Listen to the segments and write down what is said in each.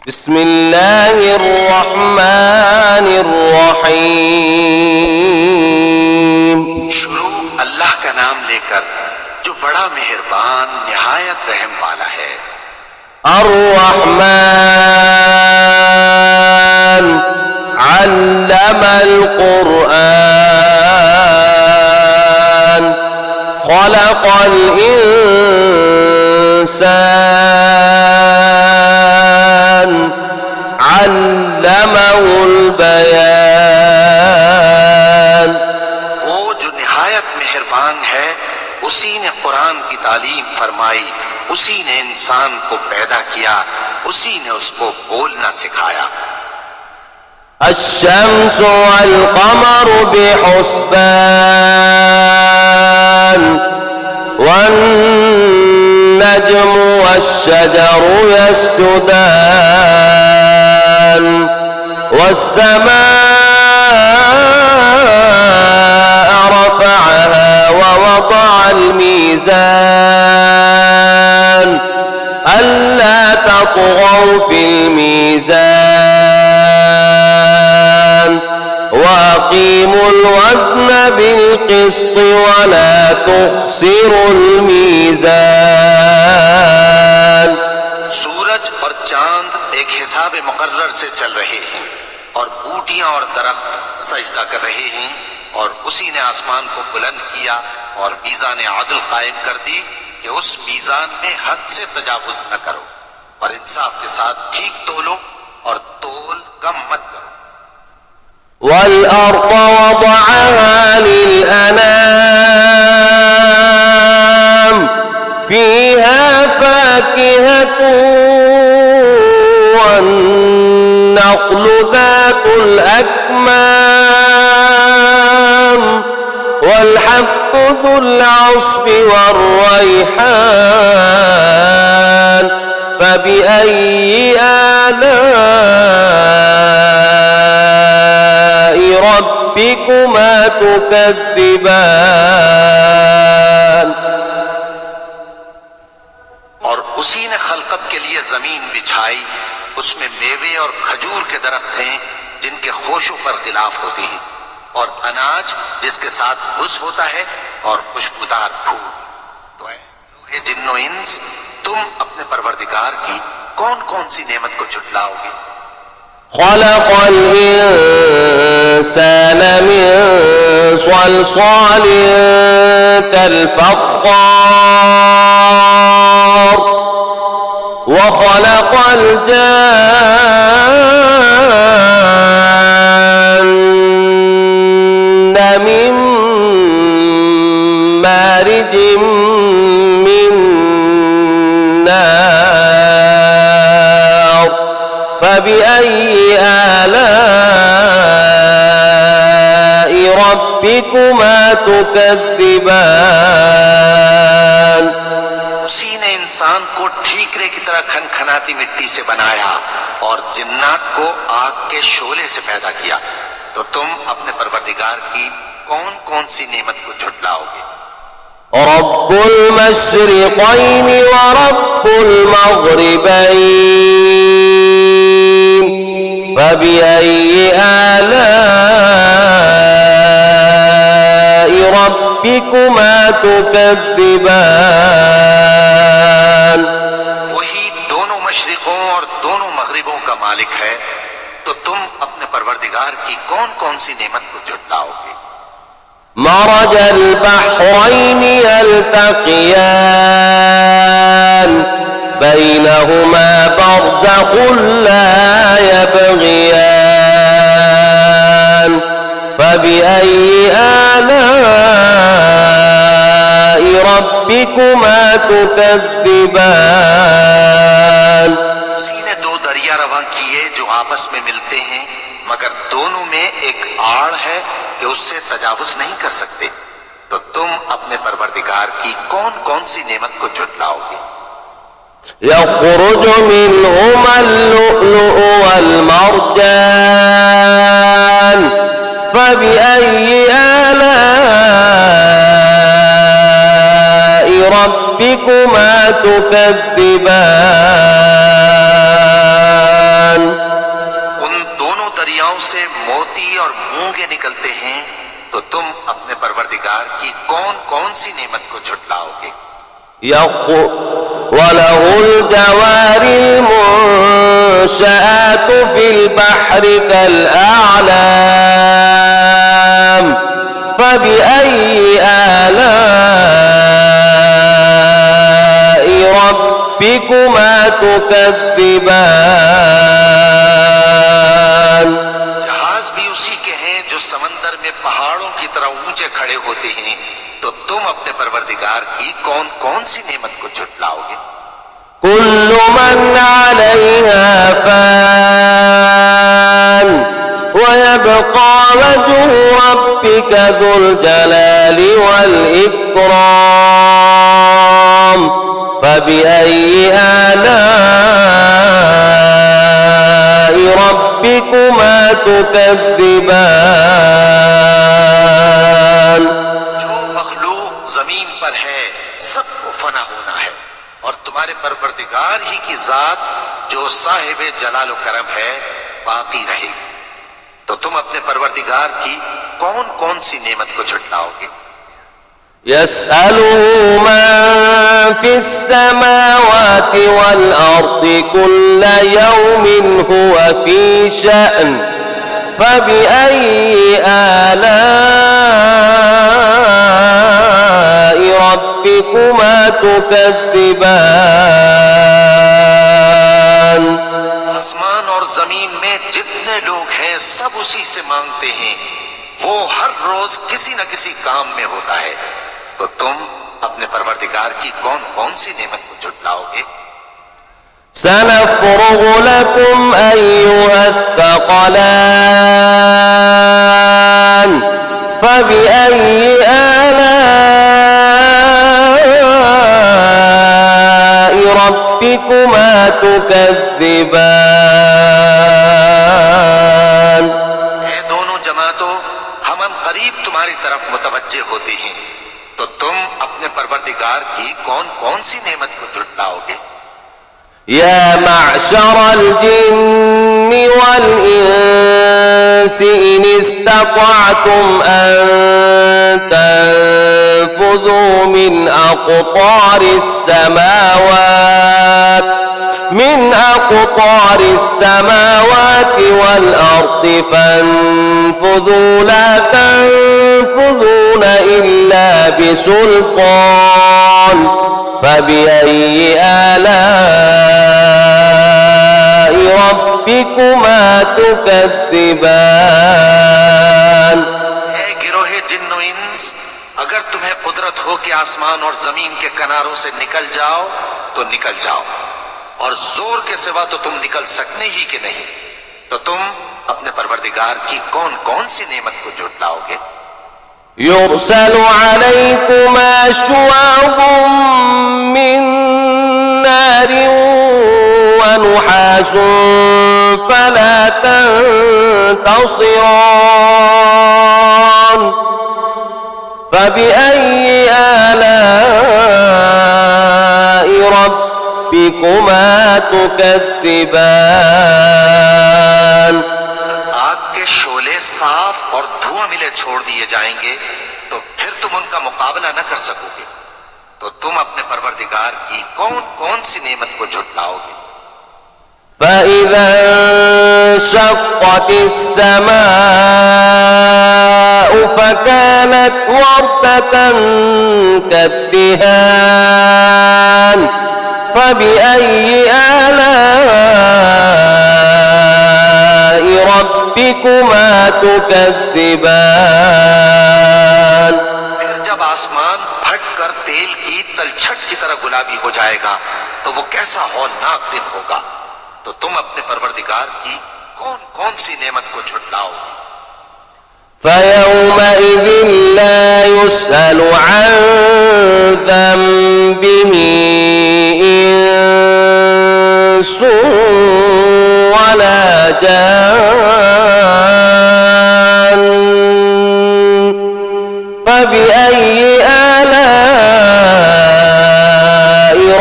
बिस्मिल्लाहिर्रहमानिर्रहीम। शुरू अल्लाह का नाम लेकर जो बड़ा मेहरबान निहायत रहम वाला है। अर्रहमान अल्लमल कुरआन खलक़ल इंसान अल्लमहुल बयान। वो जो निहायत मेहरबान है, उसी ने कुरान की तालीम फरमाई, उसी ने इंसान को पैदा किया, उसी ने उसको बोलना सिखाया। अश्शम्सु वल क़मरु बिहुस्बान वन्नज्मु वश्शजरु यस्जुदान वस्समाअ रफ़अहा ववضعल मीज़ान अल्ला तत्ग़ौ फ़िल मीज़ान वअक़ीमुल वज़्न बिल-क़िस्ति वला तुख़्सिरुल मीज़ान। सूरज और चांद एक हिसाब मुकर्रर से चल रहे हैं और बूटियां और दरख्त सजदा कर रहे हैं, और उसी ने आसमान को बुलंद किया और मीज़ान आदल कायम कर दी कि उस मीज़ान में हद से तजावुज न करो और इंसाफ के साथ ठीक तोलो और तोल कम मत करो। वल-अर्ज़ वज़अहा लिल-अनाम फ़ीहा फ़ाकिहतुन वन्नख़्लु ज़ातुल अक्माम वल-हब्बु ज़ुल-अस्फ़ि वर्रैहान फ़बिअय्यि आलाइ रब्बिकुमा तुकज़्ज़िबान। और उसी ने खलकत के लिए जमीन बिछाई, उसमें मेवे और खजूर के दरख्त हैं जिनके खोशों पर खिलाफ होते हैं, और अनाज जिसके साथ भुस होता है और खुशबूदार फूल। तो ऐ जिन्नो इंस, तुम अपने परवरदिगार की कौन कौन सी नेमत को झुटलाओगे? खलक़ल इंसान मिन सलसालिन कल-फ़ख़्ख़ार व खलक़ल जान्न मिन मारिजिम मिन नार फ़बिअय्यि आलाइ रब्बिकुमा तुकज़्ज़िबान। उसी ने इंसान को ठीकरे की तरह खनखनाती मिट्टी से बनाया और जिन्नात को आग के शोले से पैदा किया। तो तुम अपने परवरदिगार की कौन कौन सी नेमत को झुटलाओगे? रब्बुल मशरिक़ैन व रब्बुल मग़रिबैन फ़बिअय्यि आलाइ रब्बिकुमा तुकज़्ज़िबान। वही दोनों मशरिकों और दोनों मगरिबों का मालिक है, तो तुम अपने परवरदिगार की कौन कौन सी नेमत को झुटलाओगे? मरजल बहरैन यल्तक़ियान बैनहुमा बरज़ख़ुन ला यबग़ियान फ़बिअय्यि आलाइ रब्बिकुमा तुकज़्ज़िबान। उसी ने दो दरिया रवां किए जो आपस में मिलते हैं, मगर दोनों में एक आड़ है कि उससे तजावुज नहीं कर सकते। तो तुम अपने परवरदिगार की कौन कौन सी नेमत को झुटलाओगे? यख़रुजु मिनहुमल लुअ्लुअु वल मरजान फ़बिअय्यि आलाइ रब्बिकुमा तुकज़्ज़िबान। मोती और मूंगे निकलते हैं, तो तुम अपने परवरदिगार की कौन कौन सी नेमत को झुटलाओगे। وله الجوار المنشآت في البحر كالأعلام فبأي آلاء ربكما تكذبان। जहाज भी उसी के हैं जो समंदर में पहाड़ों की तरह ऊंचे खड़े होते हैं, तो तुम अपने परवरदिगार की कौन कौन सी नेमत को झुटलाओगे। كل من عليها فان ويبقى وجه ربك ذو الجلال والإكرام فبأي آلاء ربكما تكذبان। जो मखलूक जमीन पर है सबको फना होना है, और तुम्हारे परवरदिगार ही की जात जो साहिब जलाल व करम है बाकी रहेगी, तो तुम अपने परवरदिगार की कौन कौन सी नेमत को झुटलाओगे। يسأله من في السماوات والأرض كل يوم هو في شأن فبأي آلاء ربكما تكذبان। आसमान और जमीन में जितने लोग हैं सब उसी से मांगते हैं, वो हर रोज किसी न किसी काम में होता है, तो तुम अपने परवरदिगार की कौन कौन सी नेमत को झुटलाओगे। سنفرغ لكم أيها الثقلان فبأي آلاء ربكما تكذبان। ये दोनों जमातों हम करीब तुम्हारी तरफ मुतवज्जे होते हैं, तो तुम अपने परवरदिगार की कौन कौन सी नेमत को झुटलाओगे। يا معشر الجن والإنس إن استطعتم أن تنفذوا من أقطار السماوات والأرض فانفذوا لا تنفذون إلا بسلطان فبأي آلاء ربكما تكذبان। गिरोहे जिन्नो इंस, अगर तुम्हें कुदरत हो कि आसमान और जमीन के किनारों से निकल जाओ तो निकल जाओ, और जोर के सिवा तो तुम निकल सकने ही के नहीं, तो तुम अपने परवरदिगार की कौन कौन सी नेमत को झुटलाओगे। يرسل عليكما شواظ من نار ونحاس فلا تنتصران فبأي آلاء ربكما تكذبان। आग के शोले साफ और धुआं मिले छोड़ दिए जाएंगे, तो फिर तुम उनका मुकाबला न कर सकोगे, तो तुम अपने परवरदिगार की कौन कौन सी नेमत को झुटलाओगे। فإذا انشقت السماء فكانت وردة كالدهان فبأي آلاء ربكما تكذبان। फिर जब आसमान फट कर तेल की तलछट की तरह गुलाबी हो जाएगा, तो वो कैसा हौलनाक दिन होगा, तो तुम अपने परवरदिगार की कौन कौन सी नेमत को झुटलाओगे। فيومئذ لا يسأل عن ذنبه إنس ولا جان فبأي آلاء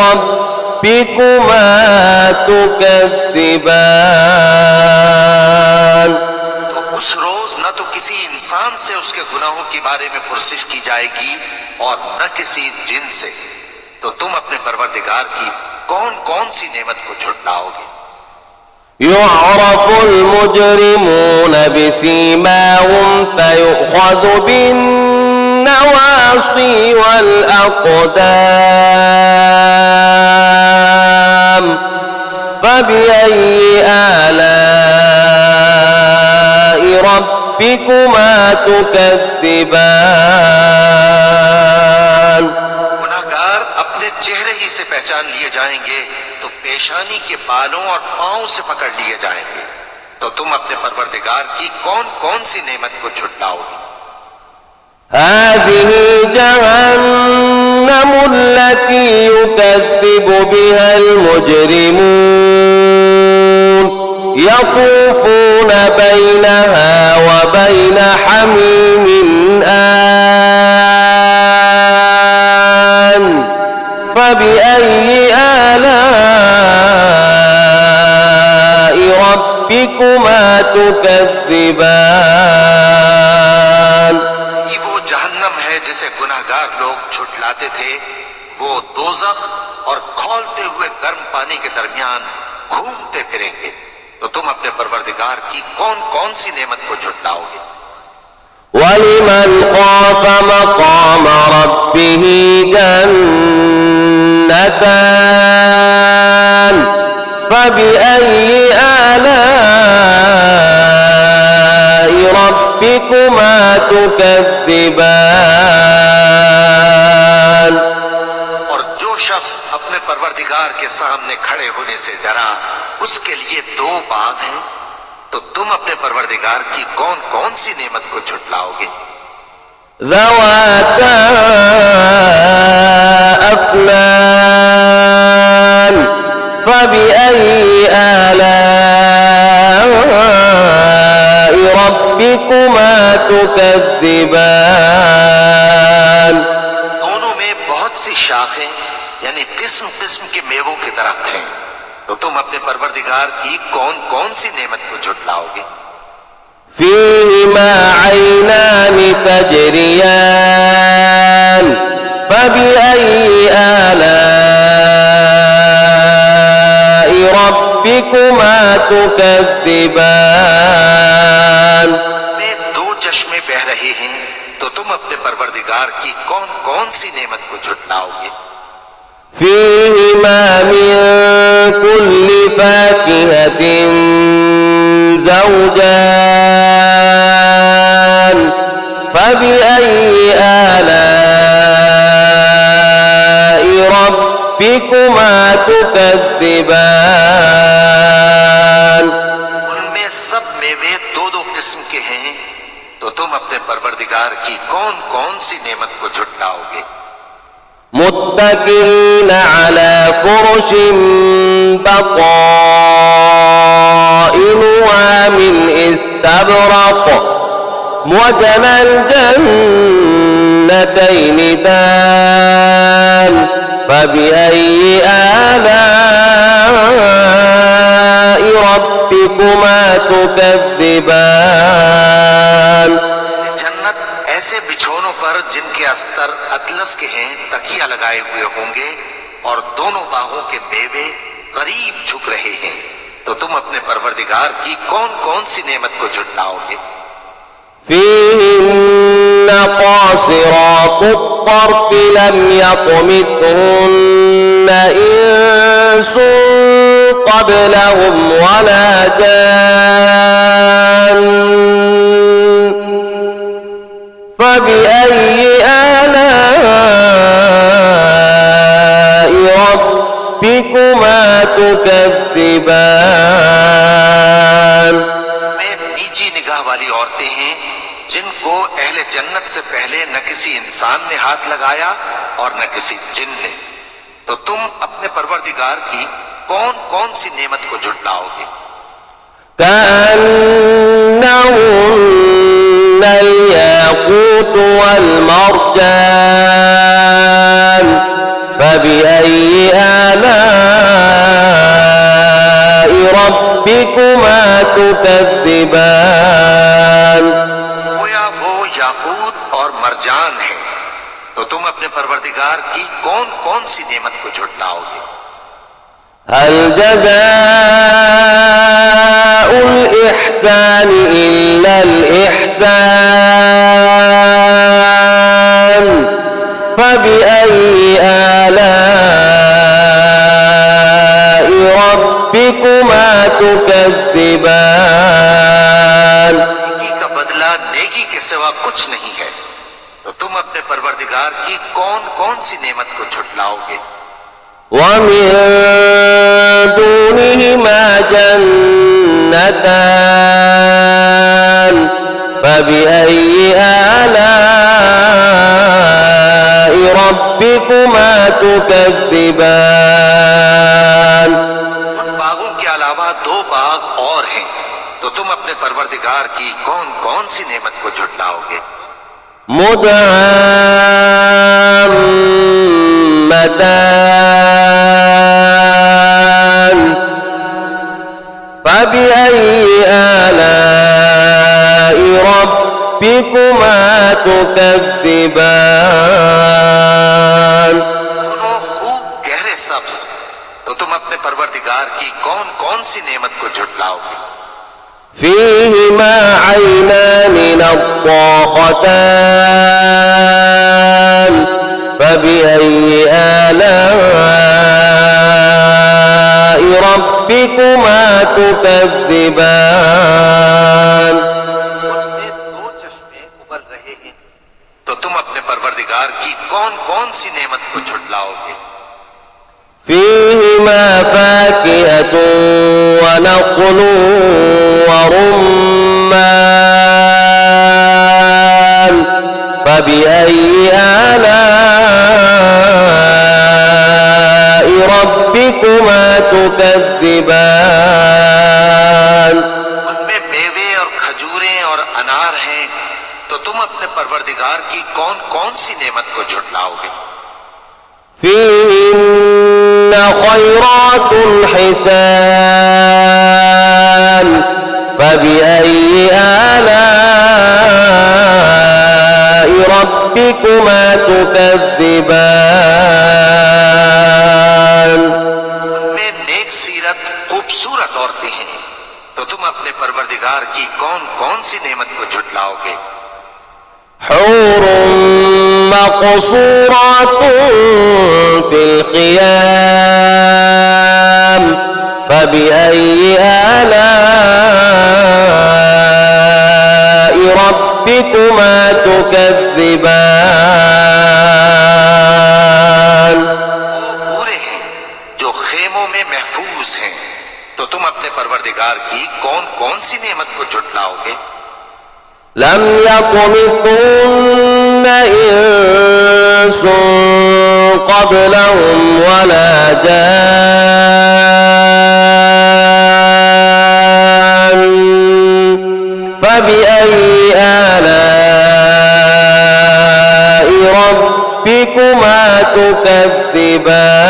ربكما تكذبان। उस रोज न तो किसी इंसान से उसके गुनाहों के बारे में पुरसिश की जाएगी और न किसी जिन से। तो तुम अपने परवरदिगार की कौन कौन सी नेमत को झुटलाओगे। يعرف المجرمون بسيماهم فيؤخذ بالنواصي والأقدام فبأي آلاء ربكما تكذبان। गुनाहगार अपने चेहरे ही से पहचान लिए जाएंगे तो पेशानी के बालों और पांव से पकड़ लिए जाएंगे। तो तुम अपने परवरदिगार की कौन कौन सी नेमत को झुटलाओगे। هذه جهنم التي يكذب بها المجرمون يطوفون بينها وبين حميم آن فبأي آلاء ربكما تكذبان। ये वो जहन्नम है जिसे गुनाहगार लोग झुटलाते थे। वो दोज़ख और खौलते हुए गर्म पानी के दरमियान घूमते फिरेंगे। तो तुम अपने परवरदिगार की कौन कौन सी नेमत को झुटलाओगे। ولمن خاف مقام ربه جنتان فبأي آلاء ربكما تكذبان। और जो शख्स अपने परवरदिगार के सामने खड़े होने से डरा उसके लिए दो बाग हैं। तो तुम अपने परवरदिगार की कौन कौन सी नेमत को झुटलाओगे। ذواتا أفنان فبأي آلاء ربكما تكذبان। दोनों में बहुत सी शाखें यानी किस्म किस्म के मेवों के दरख्त हैं। तो तुम अपने परवरदिगार की कौन कौन सी नेमत को झुटलाओगे। فيهما عينان تجريان فبأي آلاء ربكما تكذبان। में दो चश्मे बह रहे हैं। तो तुम अपने परवरदिगार की कौन कौन सी नेमत को झुटलाओगे। فيهما من كل فاكهة زوجان فبأي آلاء ربكما تكذبان। उनमें सब मेवे दो दो किस्म के हैं। तो तुम अपने परवरदिगार की कौन कौन सी नेमत को झुटलाओगे। متكئين على فرش بطائنها من استبرق وجنى الجنتين دان فبأي آلاء ربكما تكذبان। जन्नत ऐसे बिछोनों पर जिनके अस्तर अतलस के हैं तकिया लगाए हुए होंगे और दोनों बाहों के मेवे करीब झुक रहे हैं। तो तुम अपने परवरदिगार की कौन कौन सी नेमत को झुटलाओगे। فيهن قاصرات الطرف لم يطمثهن إنس قبلهم ولا جان فبأي آلاء ربكما تكذبان। में नीची निगाह वाली औरतें हैं जिनको अहले जन्नत से पहले न किसी इंसान ने हाथ लगाया और न किसी जिन ने। तो तुम अपने परवरदिगार की कौन कौन सी नेमत को झुटलाओगे। كأنهن الياقوت والمرجان فبأي آلاء ربكما تكذبان। तुम अपने परवरदिगार की कौन कौन सी नेमत को झुटलाओगे? هل جزاء الإحسان إلا الإحسان فبأي آلاء ربكما تكذبان नेकी का बदला नेकी के सिवा कुछ नहीं है, तो तुम अपने परवरदिगार की कौन कौन सी नेमत को झुटलाओगे? ومن دونهما جنتان فبأي آلاء ربكما تكذبان उन बागों के अलावा दो बाग और हैं, तो तुम अपने परवरदिगार की कौन कौन सी नेमत को झुटलाओगे? مدهامتان فبأي آلاء ربكما تكذبان दोनों खूब गहरे सब्ज, तो तुम अपने परवरदिगार की कौन कौन सी नेमत को झुटलाओगे? فيهما عينان نضاختان فبأي آلاء ربكما تكذبان उनमें दो चश्मे उबल रहे हैं, तो तुम अपने परवरदिगार की कौन कौन सी नेमत को झुटलाओगे? فيهما فاكهة ونخل ورمان فبأي آلاء ربكما تكذبان उनमें मेवे और खजूरें और अनार हैं, तो तुम अपने परवरदिगार की कौन कौन सी नेमत को झुटलाओगे? فيهن خيرات حسان فبأي آلاء ربكما تكذبان उनमें नेक सीरत खूबसूरत औरतें हैं, तो तुम अपने परवरदिगार की कौन कौन सी नेमत को झुटलाओगे? حور مقصورات في الخيام فبأي آلاء ربكما تكذبان वो पूरे हैं जो खेमों में महफूज हैं, तो तुम अपने परवरदिगार की कौन कौन सी नेमत को झुटलाओगे? لم يطمثهن إنس قبلهم ولا جان فبأي آلاء ربكما تكذبان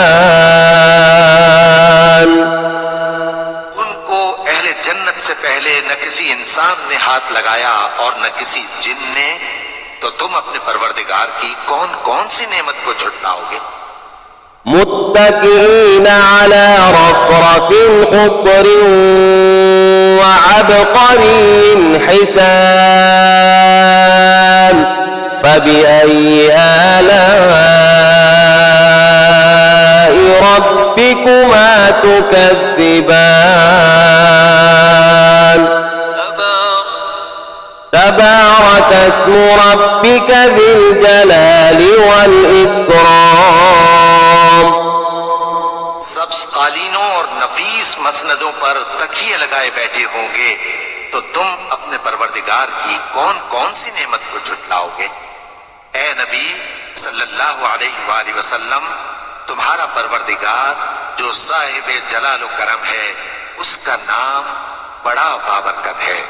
उनको अहले जन्नत से पहले न किसी इंसान ने हाथ लगाया और न किसी जिन ने, तो तुम अपने परवरदिगार की कौन कौन सी नेमत को झुटलाओगे? متكئين على رفرف خضر وعبقري حسان فبأي آلاء ربكما تكذبان تبارك اسم ربك ذي الجلال والإكرام सब्ज कालीनों और नफीस मसनदों पर तकिए लगाए बैठे होंगे, तो तुम अपने परवरदिगार की कौन कौन सी नेमत को झुटलाओगे? ए नबी सल्लल्लाहु अलैहि वसल्लम, तुम्हारा परवरदिगार जो साहिब जलाल व करम है, उसका नाम बड़ा बाबरकत है।